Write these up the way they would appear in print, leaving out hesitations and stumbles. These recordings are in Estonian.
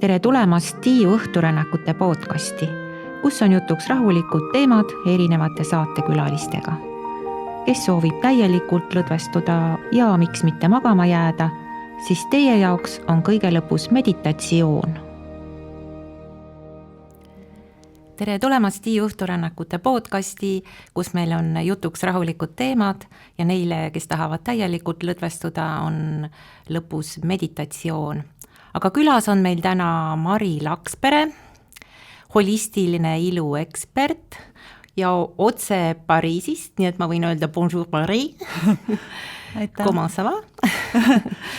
Tere tulemast Tiiu õhturännakute podcasti, kus on jutuks rahulikud teemad erinevate saatekülalistega. Kes soovib täielikult lõdvestuda ja miks mitte magama jääda, siis teie jaoks on kõige lõpus meditatsioon. Tere tulemast Tiiu õhturännakute podcasti, kus meil on jutuks rahulikud teemad ja neile, kes tahavad täielikult lõdvestuda, on lõpus meditatsioon. Aga külas on meil täna Mari Lakspere, holistiline ilu ekspert ja otse Pariisist, nii et ma võin öelda bonjour Marie. Comment ça va?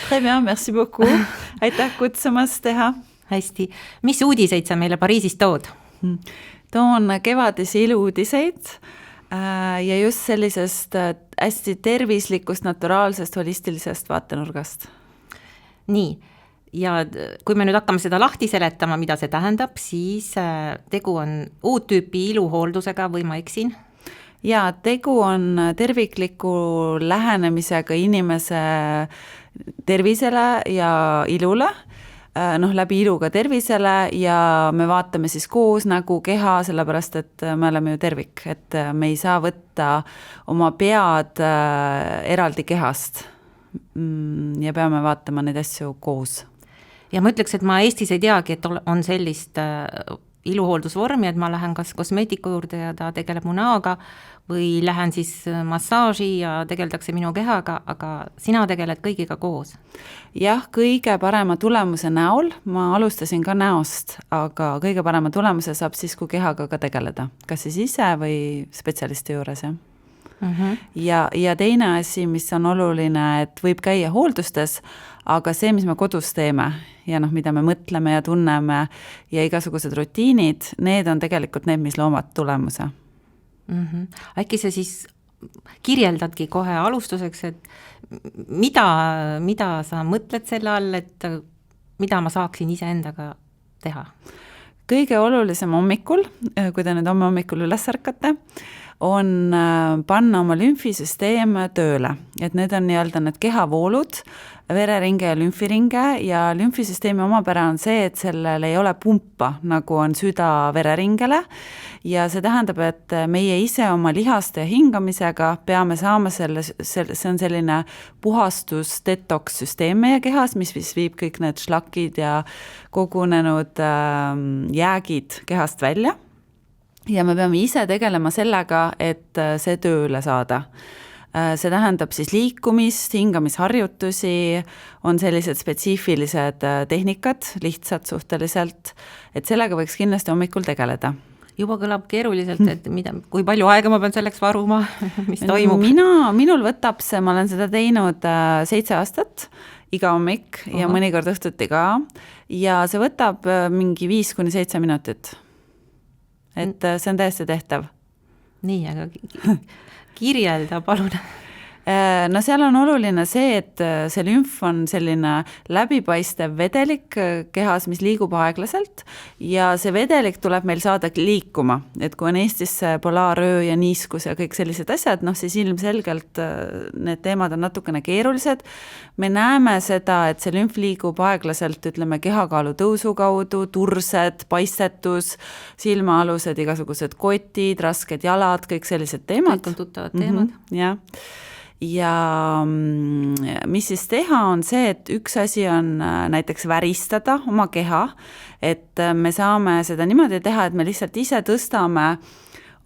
Très bien, merci beaucoup. Aitäh kutsumast teha. Hästi. Mis uudiseid sa meile Pariisist tood? Toon kevadisi iluudiseid ja just sellisest hästi tervislikust, naturaalsest, holistilisest vaatenurgast. Nii, ja kui me nüüd hakkame seda lahti seletama, mida see tähendab, siis tegu on uut tüüpi iluhooldusega või ma eksin? Ja, tegu on tervikliku lähenemisega inimese tervisele ja ilule, läbi iluga tervisele ja me vaatame siis koos nägu keha, sellepärast et me oleme ju tervik, et me ei saa võtta oma pead eraldi kehast ja peame vaatama neid asju koos. Ja ma ütleks, et ma Eestis ei teagi, et on sellist iluhooldusvormi, et ma lähen kas kosmeetiku juurde ja ta tegeleb mu näoga või lähen siis massaaži ja tegeldakse minu kehaga, aga sina tegeled kõigiga koos. Jah, kõige parema tulemuse näol, ma alustasin ka näost, aga kõige parema tulemuse saab siis, kui kehaga ka tegeleda, kas siis ise või spetsialisti juures, jah. Ja teine asi, mis on oluline, et võib käia hooldustes, aga see, mis me kodus teeme ja mida me mõtleme ja tunneme ja igasugused rutiinid, need on tegelikult need, mis loovad tulemuse. Äkki sa siis kirjeldadki kohe alustuseks, et mida sa mõtled selle all, et mida ma saaksin ise endaga teha? Kõige olulisem hommikul, kui te nüüd hommikul üles ärkate, on panna oma lümfisüsteem tööle, et need on need kehavoolud, vereringe ja lümfiringe ja lümfisüsteemi omapära on see, et sellel ei ole pumpa, nagu on süda vereringele ja see tähendab, et meie ise oma lihaste ja hingamisega peame saama see on selline puhastus detox süsteem meie kehas, mis viib kõik need šlakid ja kogunenud jäägid kehast välja ja me peame ise tegelema sellega, et see tööle saada. See tähendab siis liikumist, hingamisharjutusi, on sellised spetsiifilised tehnikad, lihtsad suhteliselt, et sellega võiks kindlasti hommikul tegeleda. Juba kõlab keeruliselt, et kui palju aega ma pean selleks varuma, mis toimub? Minul võtab see, ma olen seda teinud 7 aastat, iga hommik ja mõnikord õhtuti ka ja see võtab mingi 5-7 minutit. Et see on täiesti tehtav. Nii, aga kirjelda, palun. No seal on oluline see, et see lümf on selline läbipaistev vedelik kehas, mis liigub aeglaselt ja see vedelik tuleb meil saada liikuma, et kui on Eestis polaaröö ja niiskus ja kõik sellised asjad, siis ilmselgelt need teemad on natukene keerulised. Me näeme seda, et see lümf liigub aeglaselt, ütleme, kehakaalu tõusu kaudu, tursed, paistetus, silmaalused, igasugused kotid, rasked jalad, kõik sellised teemad. Kõik on tuttavad teemad. Jah. Ja mis siis teha on see, et üks asi on näiteks väristada oma keha, et me saame seda niimoodi teha, et me lihtsalt ise tõstame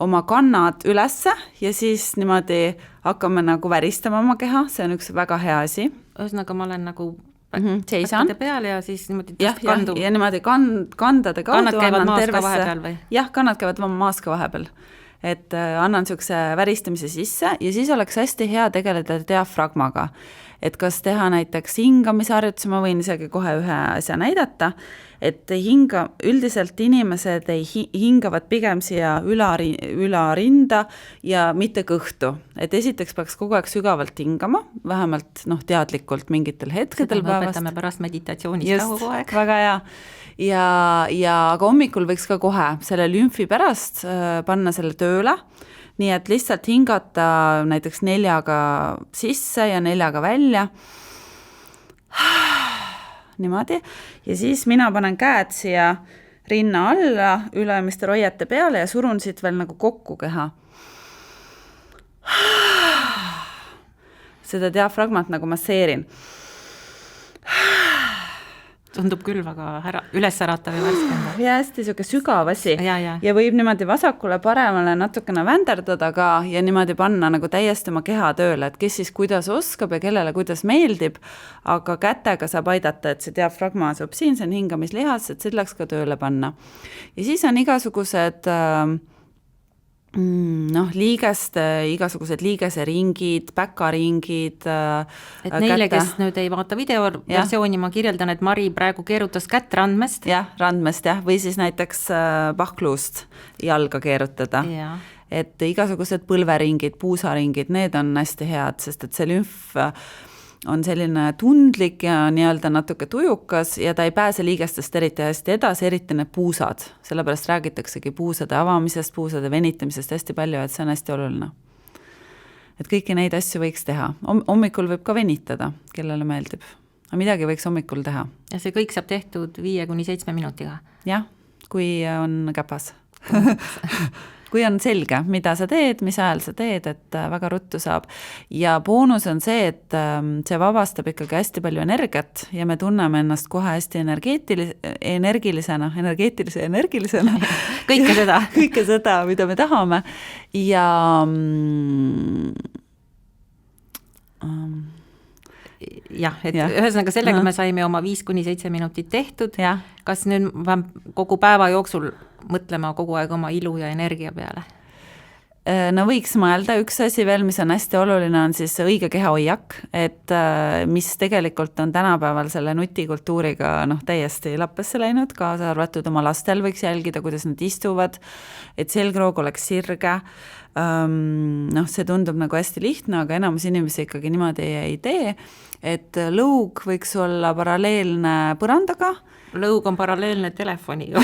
oma kannad ülesse ja siis niimoodi hakkame nagu väristama oma keha, see on üks väga hea asi. Ühesõnaga ma olen nagu seisan peale ja siis niimoodi kandu. Ja niimoodi kandade kaudu. Kannad käivad maas ka vahepeal või? Jah, kannad käivad maas ka vahepeal. Et annan niisuguse väristamise sisse ja siis oleks hästi hea tegeleda diafragmaga. Et kas teha näiteks hingamisharjutusi, ma võin isegi kohe ühe asja näidata, et üldiselt inimesed hingavad pigem siia ülarinda ja mitte kõhtu. Et esiteks peaks kogu aeg sügavalt hingama, vähemalt teadlikult mingitel hetkedel päevast. Seda me õpetame pärast meditatsioonis kogu aeg. Väga hea. Ja aga hommikul võiks ka kohe selle lümfi pärast panna selle tööle, nii et lihtsalt hingata näiteks 4 sisse ja 4 välja niimoodi, ja siis mina panen käed siia rinna alla, ülemiste roiete peale ja surun siit veel nagu kokku keha. Seda diafragmat nagu masseerin. Tundub küll väga ülesäratav ja värskenda. Ja hästi siuke sügav asi. Ja võib niimoodi vasakule paremale natukene vänderdada ka ja niimoodi panna nagu täiesti oma keha tööle, et kes siis kuidas oskab ja kellele kuidas meeldib, aga kätega saab aidata, et see diafragma asub siin, see on hingamislihas, et selleks ka tööle panna. Ja siis on igasugused igasugused liigeseringid, päkaringid. Et neile, kes nüüd ei vaata videoversiooni, ma kirjeldan, et Mari praegu keerutas kätt randmest. Jah, randmest, või siis näiteks pahkluust jalga keerutada. Et igasugused põlveringid, puusaringid, need on hästi head, sest et see lümf on selline tundlik ja nii-öelda natuke tujukas ja ta ei pääse liigestest eriti hästi edasi, eriti need puusad. Sellepärast räägitaksegi puusade avamisest, puusade venitamisest hästi palju, et see on hästi oluline. Et kõiki neid asju võiks teha. Hommikul võib ka venitada, kellele meeldib. Aga midagi võiks hommikul teha. Ja see kõik saab tehtud 5-7 minutiga? Jah, kui on käpas. Kui on selge, mida sa teed, mis ajal sa teed, et väga ruttu saab. Ja boonus on see, et see vabastab ikkagi hästi palju energiat ja me tunneme ennast kohe hästi energilisena. Kõike seda, mida me tahame. Ja jah, et ühesõnaga sellega me saime oma 5-7 minutit tehtud. Kas nüüd kogu päeva jooksul mõtlema kogu aeg oma ilu ja energia peale? No võiks mõelda, üks asi veel, mis on hästi oluline, on siis õige kehahoiak, et mis tegelikult on tänapäeval selle nutikultuuriga täiesti lappesse läinud, kaasa arvatud oma lastel võiks jälgida, kuidas nad istuvad, et selgroog oleks sirge. See tundub nagu hästi lihtne, aga enamus inimesi ikkagi niimoodi ei tee, et lõug võiks olla paralleelne põrandaga. Lõug on paralleelne telefoniga.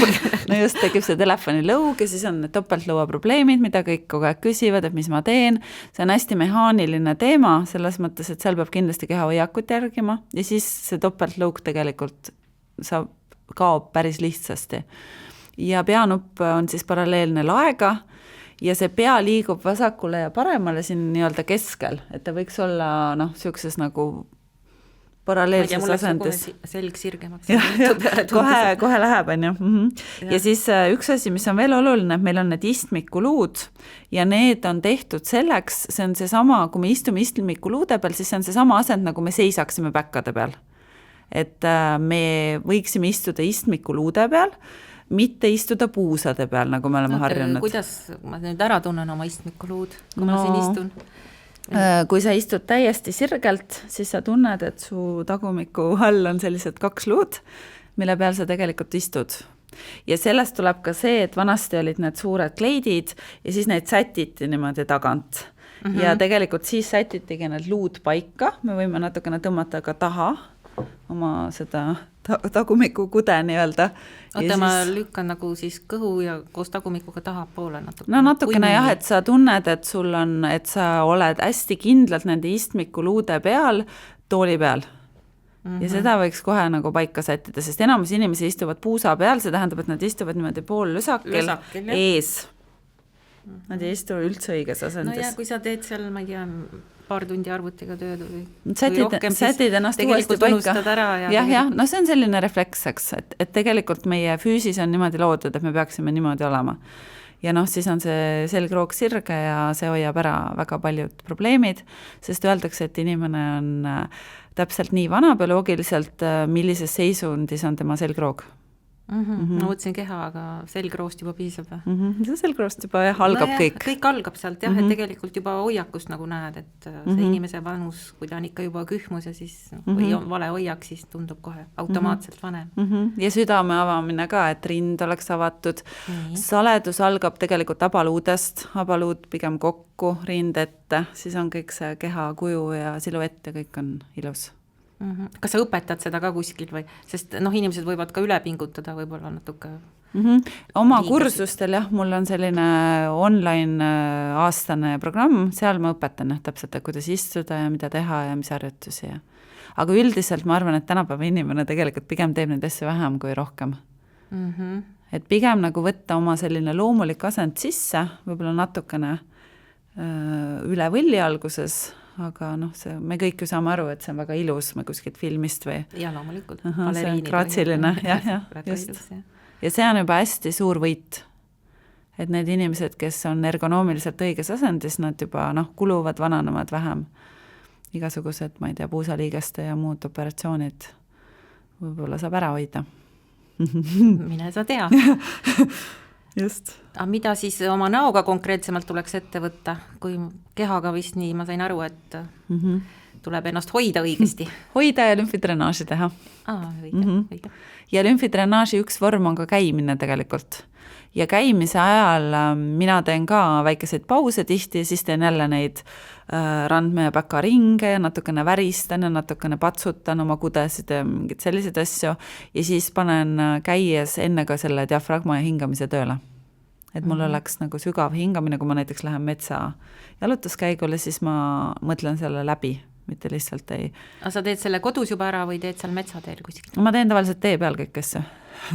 No just tekib see telefoni lõug ja siis on need topeltlõua probleemid, mida kõik kogu aeg küsivad, et mis ma teen. See on hästi mehaaniline teema, selles mõttes, et seal peab kindlasti kehahoiakut järgima ja siis see topeltlõug tegelikult kaob päris lihtsasti. Ja peanupp on siis paralleelne laega ja see pea liigub vasakule ja paremale siin nii-öelda keskel, et ta võiks olla siukses nagu paralleelses asendis. Selg sirgemaks. Kohe läheb, on ju. Ja siis üks asi, mis on veel oluline, et meil on need istmikuluud ja need on tehtud selleks, see on see sama, kui me istume istmikuluude peal, siis see on see sama asend, nagu me seisaksime päkkade peal. Et me võiksime istuda istmikuluude peal, mitte istuda puusade peal, nagu me oleme harjunud. Kuidas ma nüüd ära tunnen oma istmikuluud, kui ma siin istun? Kui sa istud täiesti sirgelt, siis sa tunned, et su tagumiku all on sellised 2 luud, mille peal sa tegelikult istud. Ja sellest tuleb ka see, et vanasti olid need suured kleidid ja siis neid sätiti niimoodi tagant. Ja tegelikult siis sätitigi need luud paika, me võime natukene tõmmata ka taha oma seda tagumiku kude nii-öelda. Oota, ma lükkan nagu siis kõhu ja koos tagumikuga taha poole natukene. No natukene jah, et sa tunned, et sa oled hästi kindlalt nende istmikuluude peal, tooli peal. Ja seda võiks kohe nagu paika sättida, sest enamus inimesi istuvad puusa peal, see tähendab, et nad istuvad niimoodi pool lüsakil ees. Nad ei istu üldse õiges asendis. No ja kui sa teed seal, ma ei tea, paar tundi arvutiga tööd või rohkem, sätid ennast uuesti paika. No see on selline reflekseks, et tegelikult meie füüsis on niimoodi loodud, et me peaksime niimoodi olema. Ja siis on see selgroog sirge ja see hoiab ära väga paljud probleemid, sest öeldakse, et inimene on täpselt nii vana bioloogiliselt, millises seisundis on tema selgroog. Ma mõtlesin keha, aga selgroost juba piisab. See selgroost juba algab kõik. Kõik algab sealt, jah, et tegelikult juba hoiakust nagu näed, et see inimese vanus, kui ta on ikka juba kühmus ja siis või vale hoiak, siis tundub kohe automaatselt vanem. Ja südame avamine ka, et rind oleks avatud. Saledus algab tegelikult abaluudest, abaluud pigem kokku, rind ette, siis on kõik see keha kuju ja siluett ja kõik on ilus. Kas sa õpetad seda ka kuskil või? Sest inimesed võivad ka üle pingutada võib-olla natuke. Oma kursustel jah, mul on selline online aastane programm, seal ma õpetan täpselt, kuidas istuda ja mida teha ja mis harjutusi. aga üldiselt ma arvan, et tänapäeva inimene tegelikult pigem teeb neid asju vähem kui rohkem. Et pigem nagu võtta oma selline loomulik asend sisse, võib-olla natukene üle võlli alguses, aga noh, me kõik ju saame aru, et see on väga ilus, me kuskilt filmist või ja loomulikult. see on graatsiline, jah, just. Ja see on juba hästi suur võit, et need inimesed, kes on ergonoomiliselt õiges asendis, nad juba kuluvad, vananevad vähem. Igasugused, ma ei tea, puusaliigeste ja muud operatsioonid võib-olla saab ära hoida. Mine sa tea. Just. Aga mida siis oma näoga konkreetsemalt tuleks ette võtta, kui kehaga vist nii, ma sain aru, et tuleb ennast hoida õigesti. Hoida ja lümfidrenaaži teha. Õige. Ja lümfidrenaaži üks vorm on ka käimine tegelikult. Ja käimise ajal mina teen ka väikeseid pause tihti ja siis teen jälle neid randme ja päka ringe ja natukene väristan ja natukene patsutan oma kudesid ja mingid sellised asju ja siis panen käies enne ka selle diafragma ja hingamise tööle. Et mul oleks nagu sügav hingamine, kui ma näiteks lähen metsa jalutuskäigule, siis ma mõtlen selle läbi, mitte lihtsalt ei... Aga sa teed selle kodus juba ära või teed seal metsateel kuskil? Ma teen tavaliselt tee peal kõik asju.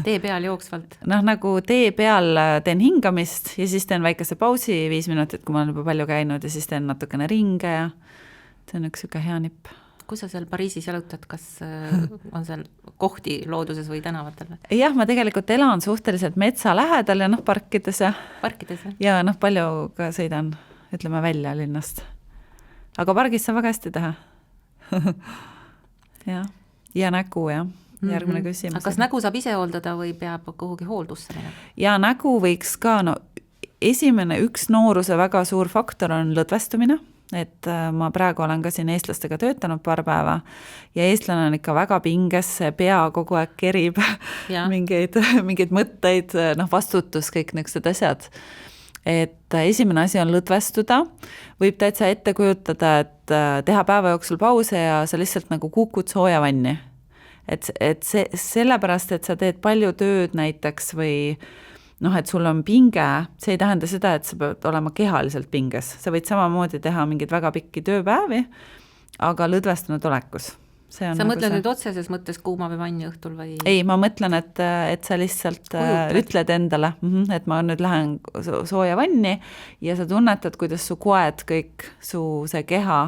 Tee peal jooksvalt? Nagu tee peal teen hingamist ja siis teen väikese pausi 5 minutit, kui ma olen juba palju käinud ja siis teen natukene ringe ja see on üks süke hea nipp. Kus sa seal Pariisis jalutad, kas on seal kohti looduses või tänavatel? Jah, ma tegelikult elan suhteliselt metsa lähedal ja parkides ja ja palju ka sõidan, ütleme välja linnast. Aga pargis saab väga hästi teha. ja nägu, jah. Järgmine küsimus. Aga kas nägu saab ise hooldada või peab kuhugi hooldusse minema? Ja nägu võiks ka, esimene üks nooruse väga suur faktor on lõdvestumine, et ma praegu olen ka siin eestlastega töötanud paar päeva ja eestlane on ikka väga pinges, pea kogu aeg kerib mingeid mõtteid, vastutus, kõik niisugused asjad. Et esimene asi on lõdvestuda, võib täitsa ette kujutada, et teha päeva jooksul pause ja sa lihtsalt nagu kukud sooja vanni. Et see, sellepärast, et sa teed palju tööd näiteks või et sul on pinge, see ei tähenda seda, et sa pead olema kehaliselt pinges. Sa võid samamoodi teha mingid väga pikki tööpäevi, aga lõdvestunud olekus. Sa mõtled nüüd otseses mõttes kuuma või vanni õhtul või? Ei, ma mõtlen, et sa lihtsalt ütled endale, et ma nüüd lähen sooja vanni ja sa tunnetad, kuidas su koed, kõik su see keha,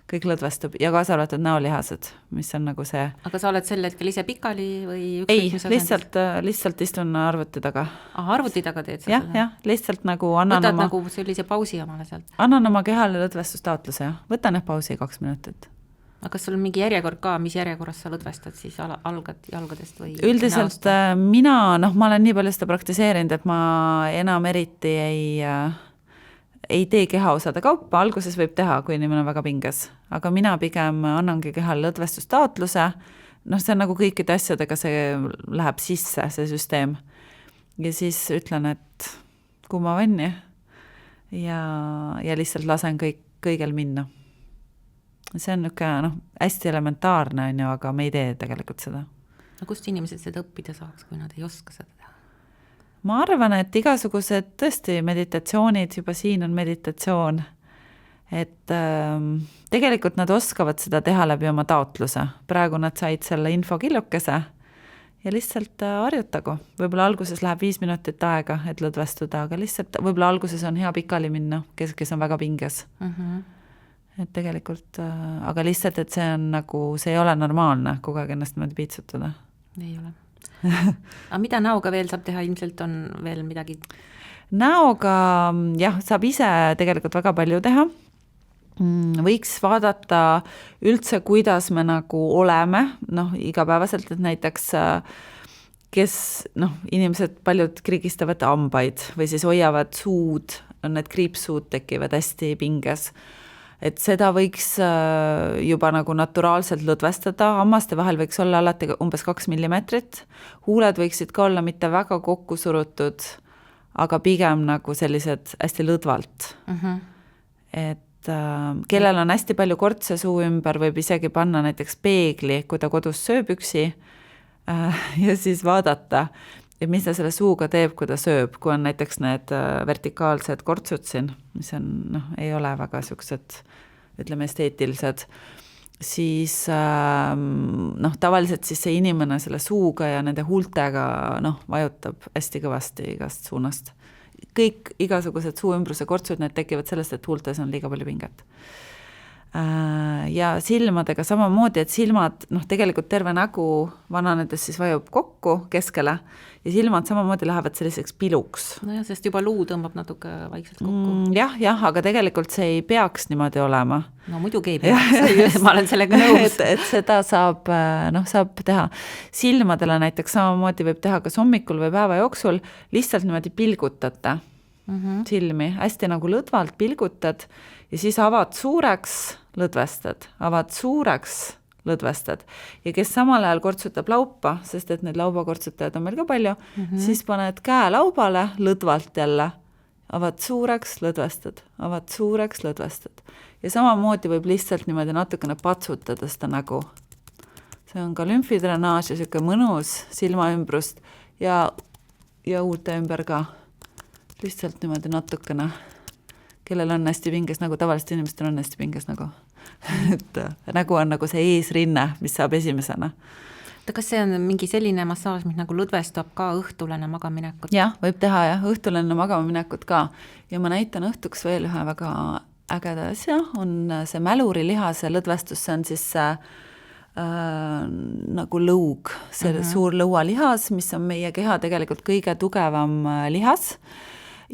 kõik lõdvestub ja kaasa arvatud näolihased, mis on nagu see... Aga sa oled sel hetkel ise pikali või ei, lihtsalt istun arvuti taga. Arvuti taga teed sa seda? Jah, lihtsalt nagu annan võtad nagu sellise pausi omale sealt? Annan oma kehale lõdvestustaotluse, võtan pausi 2 minutit. Aga kas sul on mingi järjekord ka, mis järjekorras sa lõdvestad siis algad jalgadest või? Üldiselt mina, ma olen nii palju seda praktiseerinud, et ma enam eriti ei tee kehaosade kaupa, alguses võib teha, kui inimene on väga pinges, aga mina pigem annangi kehale lõdvestustaotluse, see on nagu kõikide asjadega, see läheb sisse, see süsteem. Ja siis ütlen, et kuuma vanni ja lihtsalt lasen kõigel minna. See on hästi elementaarne, aga me ei tee tegelikult seda. Kust inimesed seda õppida saaks, kui nad ei oska seda teha? Ma arvan, et igasugused tõesti meditatsioonid, juba siin on meditatsioon, et tegelikult nad oskavad seda teha läbi oma taotluse. Praegu nad said selle infokillukese ja lihtsalt harjutagu. Võib-olla alguses läheb 5 minutit aega, et lõdvestuda, aga lihtsalt võib-olla alguses on hea pikali minna, kes on väga pinges. Et tegelikult, aga lihtsalt, et see on nagu, see ei ole normaalne, kogu aeg ennast mõnda piitsutada. Ei ole. Aga mida näoga veel saab teha, ilmselt on veel midagi? Näoga, jah, saab ise tegelikult väga palju teha. Võiks vaadata üldse, kuidas me nagu oleme, igapäevaselt, et näiteks kes, inimesed paljud krigistavad hambaid või siis hoiavad suud, need kriipsuud tekivad hästi pinges. Et seda võiks juba nagu naturaalselt lõdvestada, hammaste vahel võiks olla alati umbes 2 millimeetrit, huuled võiksid ka olla mitte väga kokku surutud, aga pigem nagu sellised hästi lõdvalt. Et kellel on hästi palju kortse suu ümber, võib isegi panna näiteks peegli, kui ta kodus sööb üksi ja siis vaadata, et mis ta selle suuga teeb, kui ta sööb, kui on näiteks need vertikaalsed kortsud siin, mis on, ei ole väga siuksed, ütleme, esteetilised. siis tavaliselt siis see inimene selle suuga ja nende huultega vajutab hästi kõvasti igast suunast. Kõik igasugused suuümbruse kortsud, need tekivad sellest, et huultes on liiga palju pinget. Ja silmadega samamoodi, et silmad, tegelikult terve nägu vananedes siis vajub kokku keskele ja silmad samamoodi lähevad selliseks piluks. Nojah, sest juba luu tõmbab natuke vaikselt kokku. Jah, aga tegelikult see ei peaks niimoodi olema. No muidugi ei peaks, ma olen sellega nõus. et seda saab teha. Silmadele näiteks samamoodi võib teha kas hommikul või päeva jooksul, lihtsalt niimoodi pilgutate silmi, hästi nagu lõdvalt pilgutad ja siis avad suureks, lõdvestad, avad suureks, lõdvestad. Ja kes samal ajal kortsutab laupa, sest et need laubakortsutajad on meil ka palju, siis paned käe laubale lõdvalt jälle, avad suureks, lõdvestad, avad suureks, lõdvestad. Ja samamoodi võib lihtsalt niimoodi natukene patsutada seda nägu. See on ka lümfidrenaaž ja siuke mõnus silmaümbrust ja uurte ümber ka. Lihtsalt niimoodi natukene, kellel on hästi pinges nägu, tavaliselt inimestel on hästi pinges nägu. Et nägu on nagu see eesrinne, mis saab esimesena. Kas see on mingi selline massaaž, mis nagu lõdvestab ka õhtulenne magaminekut? Jah, võib teha õhtulenne magaminekut ka. Ja ma näitan õhtuks veel ühe väga ägeda asja, on see mälurilihase lõdvestus, see on siis nagu lõug, see suur lõualihas, mis on meie keha tegelikult kõige tugevam lihas.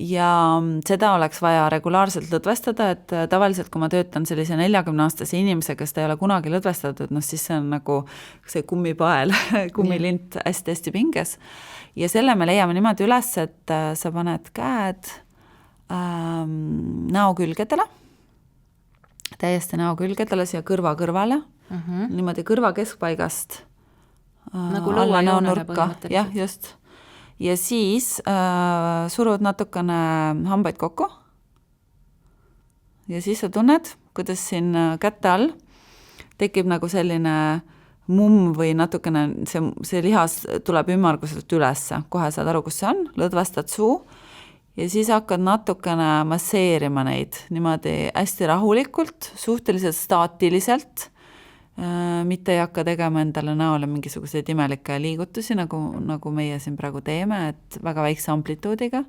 Ja seda oleks vaja regulaarselt lõdvestada, et tavaliselt kui ma töötan sellise 40-aastase inimese, kes ta ei ole kunagi lõdvestatud, siis see on nagu see kummipael, kummilint hästi-hästi pinges. Ja selle me leiame niimoodi üles, et sa paned käed näo külgedele, täiesti näo külgedele siia kõrva kõrvale, niimoodi kõrva keskpaigast nagu lõua joonele põhimõtteliselt. Jah, just. Ja siis surud natukene hambaid kokku ja siis sa tunned, kuidas siin kätte all tekib nagu selline mumm või natukene see lihas tuleb ümmarguselt ülesse. Kohe saad aru, kus see on, lõdvestad suu ja siis hakkad natukene masseerima neid niimoodi hästi rahulikult, suhteliselt staatiliselt, mitte ei hakka tegema endale näole mingisuguseid imelikke liigutusi, nagu meie siin praegu teeme, et väga väikse amplituudiga.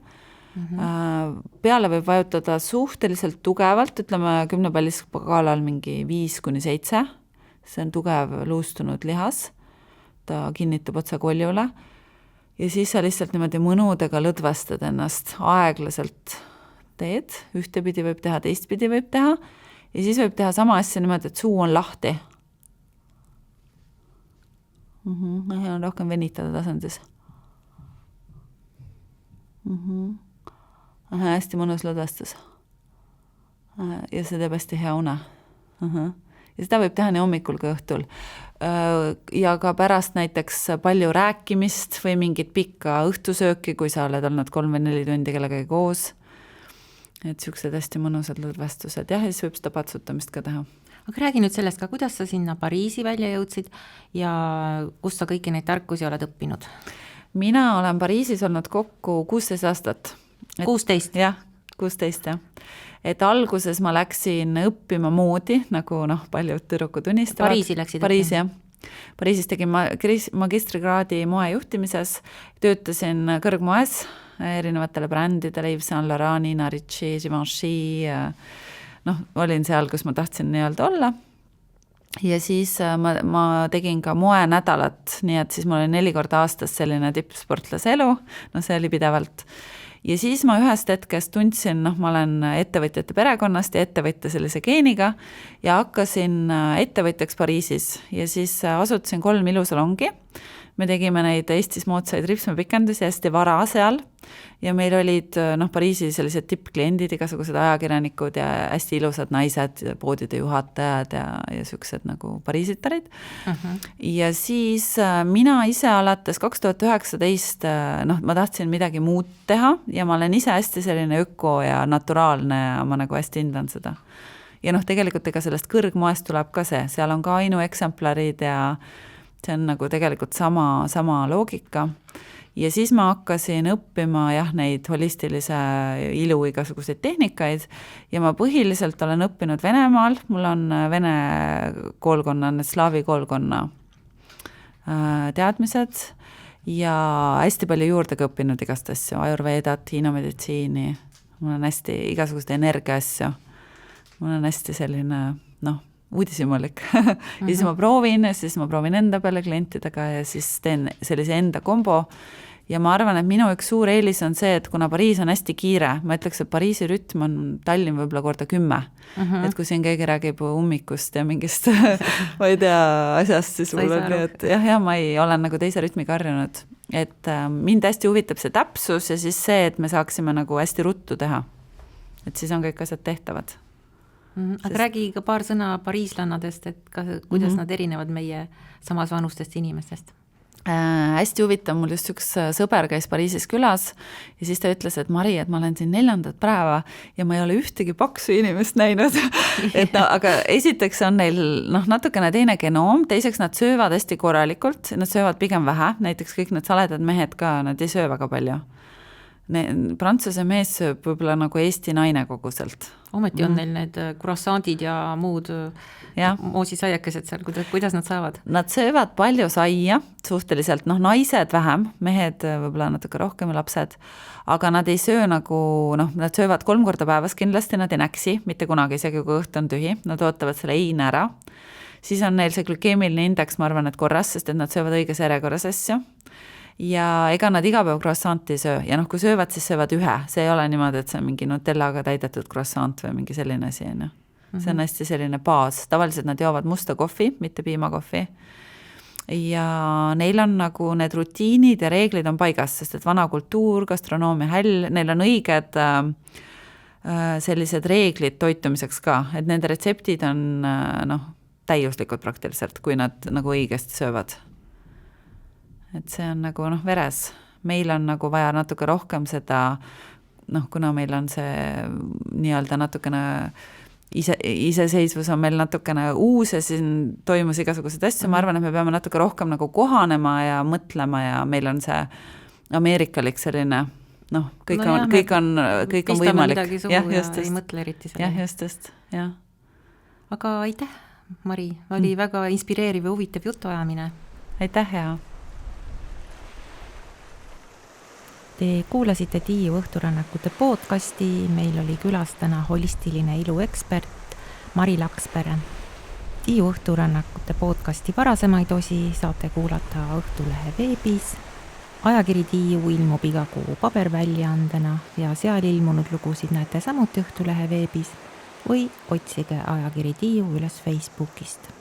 Peale võib vajutada suhteliselt tugevalt, ütleme 10 palliskaalal mingi 5-7, see on tugev luustunud lihas, ta kinnitab otsa koljule ja siis sa lihtsalt niimoodi mõnudega lõdvestad ennast, aeglaselt teed, ühtepidi võib teha, teistpidi võib teha ja siis võib teha sama asja niimoodi, et suu on lahti. On rohkem venitada tasandis. Hästi mõnus lõdvestus. Ja see teeb hästi hea une. Ja seda võib teha nii hommikul kui õhtul. Ja ka pärast näiteks palju rääkimist või mingit pikka õhtusööki, kui sa oled olnud 3 või 4 tundi kellegagi koos. Et siuksed hästi mõnusad lõdvestused. Ja siis võib seda patsutamist ka teha. Aga räägi nüüd sellest ka, kuidas sa sinna Pariisi välja jõudsid ja kus sa kõiki neid tarkusi oled õppinud? Mina olen Pariisis olnud kokku 16 aastat. 16? Jah, 16 jah. Et alguses ma läksin õppima moodi, nagu paljud tüdrukud unistavad. Pariisi läksid? Pariisi jah. Pariisis tegin magistrikraadi moejuhtimises, töötasin kõrgmoes erinevatele brändidele, Yves Saint Laurent, Nina Ricci, Givenchy, olin seal, kus ma tahtsin nii-öelda olla ja siis ma tegin ka moenädalat, nii et siis mul oli 4 korda aastas selline tippsportlase elu, see oli pidevalt ja siis ma ühest hetkest tundsin, ma olen ettevõtjate perekonnast ja ettevõtja sellise geeniga ja hakkasin ettevõtjaks Pariisis ja siis asutasin 3 ilusalongi. Me tegime neid Eestis moodsaid ripsmepikendusi hästi vara seal ja meil olid Pariisis sellised tippkliendid, igasugused ajakirjanikud ja hästi ilusad naised, poodide juhatajad ja siuksed nagu pariisitarid. Ja siis mina ise alates 2019, ma tahtsin midagi muud teha ja ma olen ise hästi selline öko ja naturaalne ja ma nagu hästi hindan seda. Ja tegelikult ega sellest kõrgmoest tuleb ka see, seal on ka ainueksemplarid ja see on nagu tegelikult sama loogika. ja siis ma hakkasin õppima neid holistilise ilu igasuguseid tehnikaid ja ma põhiliselt olen õppinud Venemaal, mul on vene koolkonna, slaavi koolkonna teadmised ja hästi palju juurde ka õppinud igast asju, ajurveedat, Hiina meditsiini, mul on hästi igasuguste energia asju, mul on hästi selline, uudishimulik ja siis ma proovin enda peale klientidega ja siis teen sellise enda kombo ja ma arvan, et minu üks suur eelis on see, et kuna Pariis on hästi kiire, ma ütleks, et Pariisi rütm on Tallinn võib-olla korda 10, et kui siin keegi räägib ummikust ja mingist ma ei tea asjast, siis mul on nii, et ma ei olen nagu teise rütmiga harjunud, et mind hästi huvitab see täpsus ja siis see, et me saaksime nagu hästi ruttu teha, et siis on kõik asjad tehtavad. Aga räägi ka paar sõna pariislannadest, et kuidas nad erinevad meie samas vanustest inimestest? Hästi huvitav, mul just üks sõber käis Pariisis külas ja siis ta ütles, et Mari, et ma olen siin 4. päeva ja ma ei ole ühtegi paksu inimest näinud et aga esiteks on neil natukene teine genoom, teiseks nad söövad hästi korralikult, nad söövad pigem vähe, näiteks kõik need saledad mehed ka, nad ei söö väga palju. Prantsuse mees sööb võib-olla nagu Eesti naine koguselt. Ometi on neil need croissantid ja muud moosisaiakesed seal, kuidas nad saavad? Nad söövad palju saia, suhteliselt, naised vähem, mehed võib-olla natuke rohkem ja lapsed, aga nad ei söö nagu, nad söövad 3 korda päevas kindlasti, nad ei näksi, mitte kunagi, isegi kui õht on tühi, nad ootavad selle eine ära. Siis on neil see glükeemiline indeks, ma arvan, et korras, sest et nad söövad õiges järjekorras asju. Ja ega nad iga päev croissanti söö ja kui söövad, siis söövad ühe, see ei ole niimoodi, et see on mingi Nutellaga täidetud croissant või mingi selline asi, see on hästi selline baas, tavaliselt nad joovad musta kohvi, mitte piimakohvi ja neil on nagu need rutiinid ja reeglid on paigas, sest et vana kultuur, gastronoomia häll, neil on õiged sellised reeglid toitumiseks ka, et nende retseptid on täiuslikud praktiliselt, kui nad nagu õigesti söövad. Et see on nagu veres. Meil on nagu vaja natuke rohkem seda, kuna meil on see nii-öelda natukene iseseisvus on meil natukene uus ja siin toimus igasugused asju, ma arvan, et me peame natuke rohkem nagu kohanema ja mõtlema ja meil on see ameerikalik selline, kõik on võimalik. Ei mõtle eriti selle. Just. Aga aitäh, Mari, oli väga inspireeriv ja huvitav jutuajamine. Aitäh, hea. Te kuulasite Tiiu õhturännakute podcasti, meil oli külas täna holistiline iluekspert Mari Lakspere. Tiiu õhturännakute podcasti varasemaid osi saate kuulata Õhtulehe veebis. Ajakiri Tiiu ilmub iga kuu paberväljaandena ja seal ilmunud lugusid näete samuti Õhtulehe veebis või otsige Ajakiri Tiiu üles Facebookist.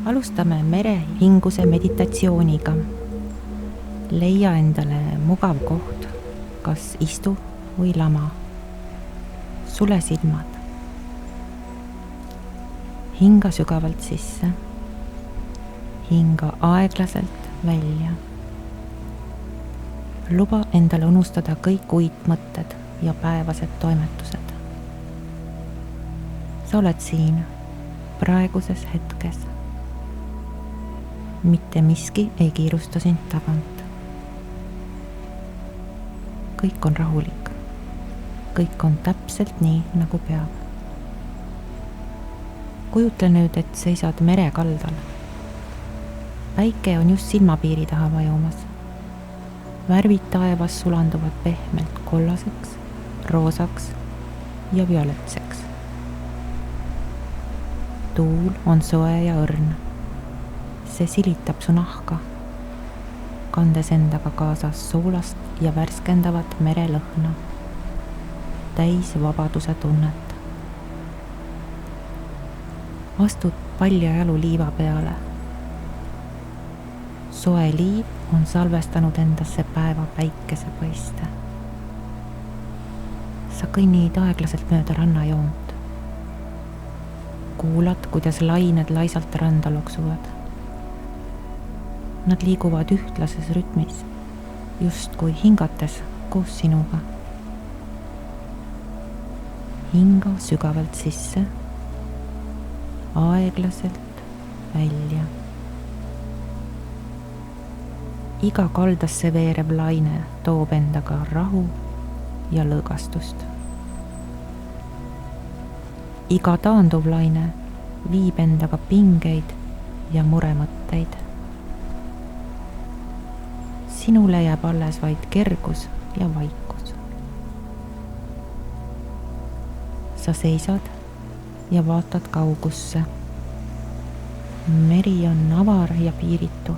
Alustame merehinguse meditatsiooniga. Leia endale mugav koht, kas istu või lama. Sule silmad. Hinga sügavalt sisse. Hinga aeglaselt välja. Luba endale unustada kõik uitmõtted ja päevased toimetused. Sa oled siin, praeguses hetkes. Mitte miski ei kiirusta sind tagant. Kõik on rahulik. Kõik on täpselt nii, nagu peab. Kujutle nüüd, et seisad merekaldal. Päike on just silmapiiri taha vajumas. Värvid taevas sulanduvad pehmelt kollaseks, roosaks ja violetseks. Tuul on soe ja õrn. See silitab su nahka, kandes endaga kaasas soolast ja värskendavat merelõhna, täis vabaduse tunnet. Astud palja jalu liiva peale. Soe liiv on salvestanud endasse päeva päikesepaiste. Sa kõnnid aeglaselt mööda rannajoont. Kuulad, kuidas lained laisalt randa loksuvad. Nad liiguvad ühtlases rütmis, justkui hingates koos sinuga. Hinga sügavalt sisse aeglaselt välja. Iga kaldasse veerev laine toob endaga rahu ja lõõgastust. Iga taanduv laine viib endaga pingeid ja muremõtteid. Sinule jääb alles vaid kergus ja vaikus. Sa seisad ja vaatad kaugusse. Meri on avar ja piiritu.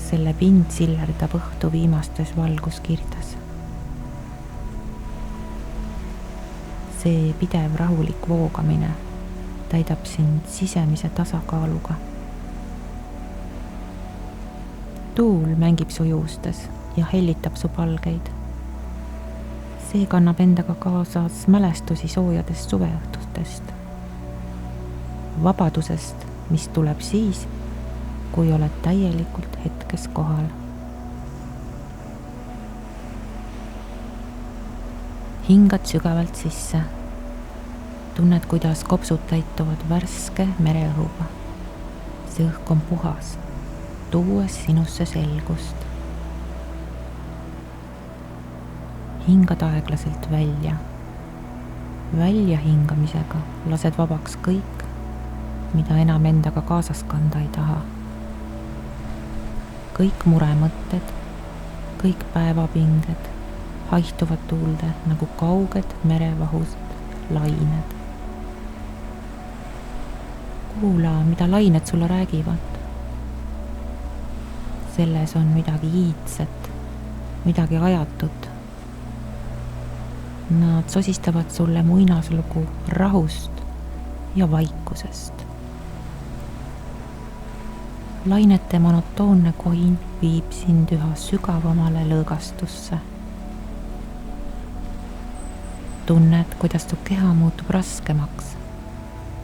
Selle pind sillerdab õhtu viimastes valguskirdes. See pidev rahulik voogamine täidab sind sisemise tasakaaluga. Tuul mängib su juustes ja hellitab su palgeid. See kannab endaga kaasas mälestusi soojadest suveõhtustest. Vabadusest, mis tuleb siis, kui oled täielikult hetkes kohal. Hingad sügavalt sisse. Tunned, kuidas kopsud täituvad värske mereõhuga. See õhk on puhas, tuues sinusse selgust. Hingad aeglaselt välja. Välja hingamisega lased vabaks kõik, mida enam endaga kaasas kanda ei taha. Kõik muremõtted, kõik päevapinged haihtuvad tuulde nagu kauged merevahust lained. Kuula, mida lained sulle räägivad. Selles on midagi iidset, midagi ajatut. Nad sosistavad sulle muinaslugu rahust ja vaikusest. Lainete monotoonne kohin viib sind üha sügavamale lõõgastusse. Tunned, kuidas su keha muutub raskemaks,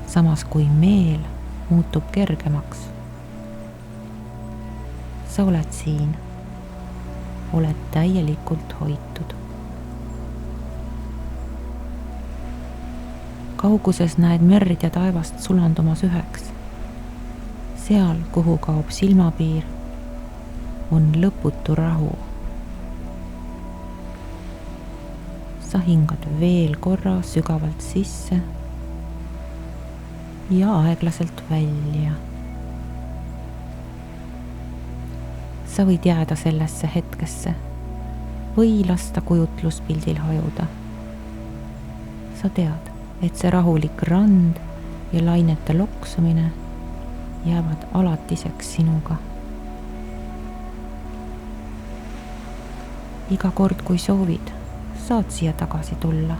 samas kui meel muutub kergemaks. Sa oled siin, oled täielikult hoitud. Kauguses näed merd ja taevast sulandumas üheks. Seal, kuhu kaob silmapiir, on lõputu rahu. Sa hingad veel korra sügavalt sisse ja aeglaselt välja. Sa võid jääda sellesse hetkesse või lasta kujutluspildil hajuda. Sa tead, et see rahulik rand ja lainete loksumine jäävad alatiseks sinuga. Iga kord, kui soovid, saad siia tagasi tulla,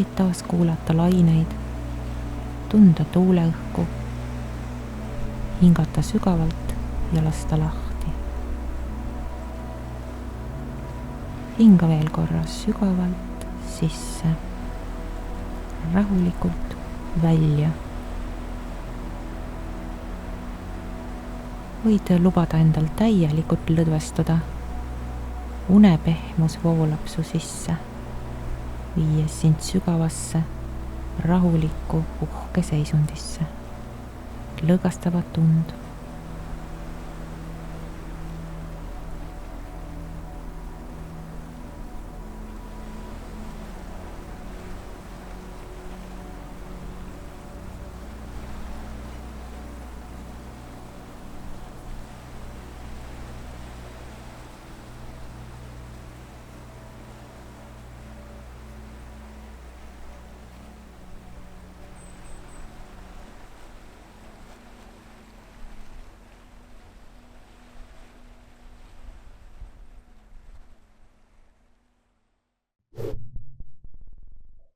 et taas kuulata laineid, tunda tuuleõhku, hingata sügavalt ja lasta lahti. Hinga veel korra sügavalt sisse, rahulikult välja. Võid lubada endal täielikult lõdvestuda. Unepehmus voolab su sisse, viies sind sügavasse, rahulikku, uhke seisundisse. Lõõgastavad tund